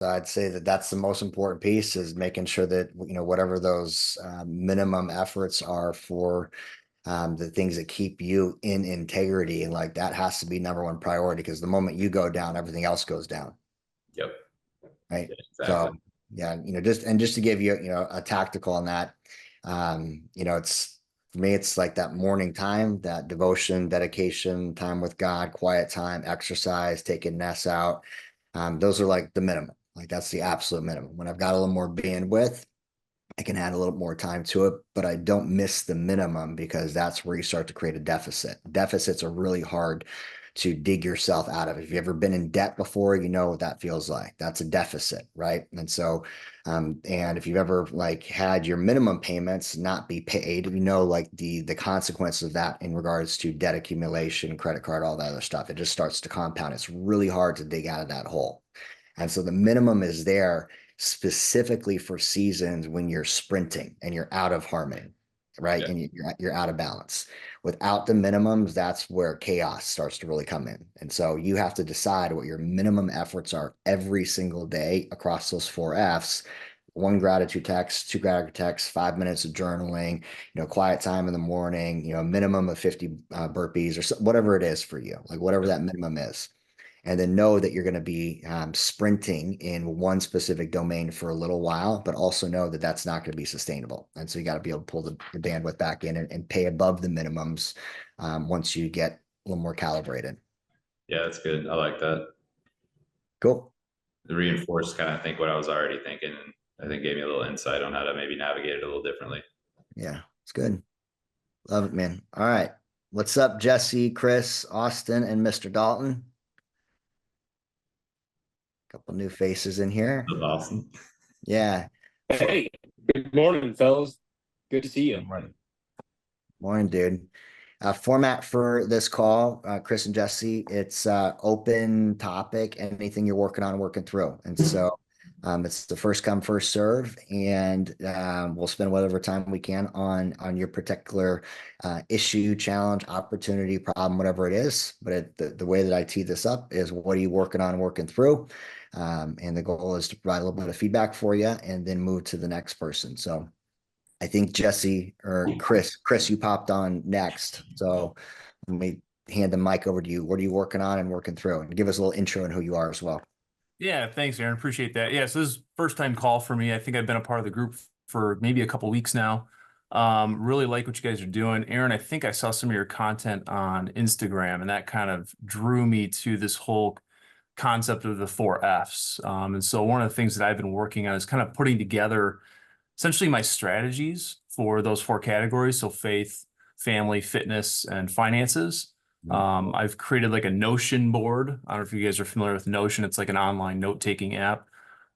I'd say that that's the most important piece is making sure that, whatever those minimum efforts are for the things that keep you in integrity, and like that has to be number one priority because the moment you go down, everything else goes down. Yep. Right. Yeah, exactly. So yeah, just to give you, a tactical on that, it's for me, it's like that morning time, that devotion, dedication, time with God, quiet time, exercise, taking Ness out. Those are like the minimum. Like that's the absolute minimum. When I've got a little more bandwidth, I can add a little more time to it, but I don't miss the minimum because that's where you start to create a deficit. Deficits are really hard to dig yourself out of. If you've ever been in debt before, you know what that feels like. That's a deficit, right? And so, and if you've ever like had your minimum payments not be paid, like the consequences of that in regards to debt accumulation, credit card, all that other stuff. It just starts to compound. It's really hard to dig out of that hole. And so the minimum is there specifically for seasons when you're sprinting and you're out of harmony, right? Yeah. And you're out of balance. Without the minimums, that's where chaos starts to really come in. And so you have to decide what your minimum efforts are every single day across those four F's. One gratitude text, two gratitude texts, 5 minutes of journaling, quiet time in the morning, minimum of 50 burpees or whatever it is for you, like whatever that minimum is, and then know that you're going to be sprinting in one specific domain for a little while, but also know that that's not going to be sustainable. And so you got to be able to pull the bandwidth back in and pay above the minimums once you get a little more calibrated. Yeah, that's good. I like that. Cool. It reinforced kind of think what I was already thinking, and I think gave me a little insight on how to maybe navigate it a little differently. Yeah, it's good. Love it, man. All right. What's up, Jesse, Chris, Austin, and Mr. Dalton? Couple new faces in here. That's awesome. Yeah. For, Hey, good morning, fellas. Good to see you. Morning, dude. Format for this call, Chris and Jesse, it's open topic, anything you're working on, working through. And so it's the first come, first serve, and we'll spend whatever time we can on your particular issue, challenge, opportunity, problem, whatever it is. But the way that I tee this up is what are you working on, working through? And the goal is to provide a little bit of feedback for you and then move to the next person. So I think Jesse or Chris, you popped on next. So let me hand the mic over to you. What are you working on and working through? And give us a little intro on who you are as well. Yeah, thanks, Aaron. Appreciate that. Yeah, so this is first time call for me. I think I've been a part of the group for maybe a couple weeks now. Really like what you guys are doing. Aaron, I think I saw some of your content on Instagram, and that kind of drew me to this whole concept of the four Fs. And so one of the things that I've been working on is kind of putting together essentially my strategies for those four categories. So faith, family, fitness, and finances. I've created like a Notion board. I don't know if you guys are familiar with Notion. It's like an online note-taking app.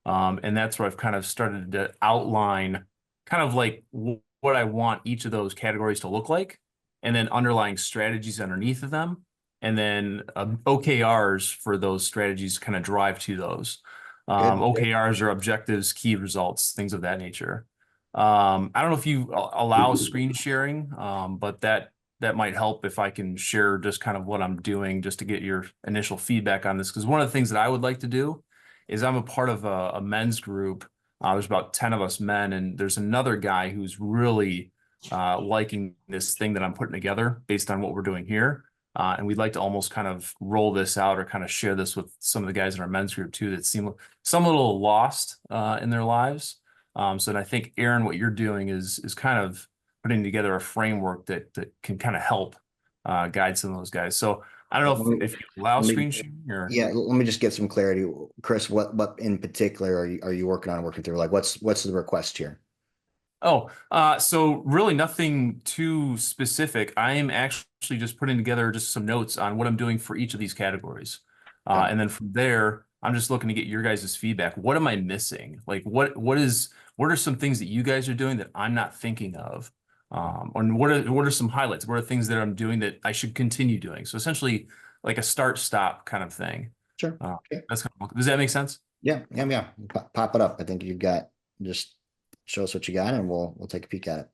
And that's where I've kind of started to outline kind of like what I want each of those categories to look like, and then underlying strategies underneath of them, and then OKRs for those strategies kind of drive to those. Good. OKRs are objectives, key results, things of that nature. I don't know if you allow screen sharing, but that might help if I can share just kind of what I'm doing just to get your initial feedback on this. Because one of the things that I would like to do is I'm a part of a men's group. There's about 10 of us men, and there's another guy who's really liking this thing that I'm putting together based on what we're doing here. And we'd like to almost kind of roll this out or kind of share this with some of the guys in our men's group too that seem some a little lost in their lives. So I think, Aaron, what you're doing is kind of putting together a framework that can kind of help guide some of those guys. So I don't know if you allow screen sharing or. Yeah, let me just get some clarity. Chris, what in particular are you working on, working through? Like what's the request here? Oh, so really nothing too specific. I am actually just putting together just some notes on what I'm doing for each of these categories. Okay. And then from there, I'm just looking to get your guys' feedback. What am I missing? Like what are some things that you guys are doing that I'm not thinking of? And what are some highlights? What are things that I'm doing that I should continue doing? So essentially like a start stop kind of thing. Sure. Okay. That's kind of, does that make sense? Yeah. Pop it up. I think you've got, just show us what you got and we'll take a peek at it.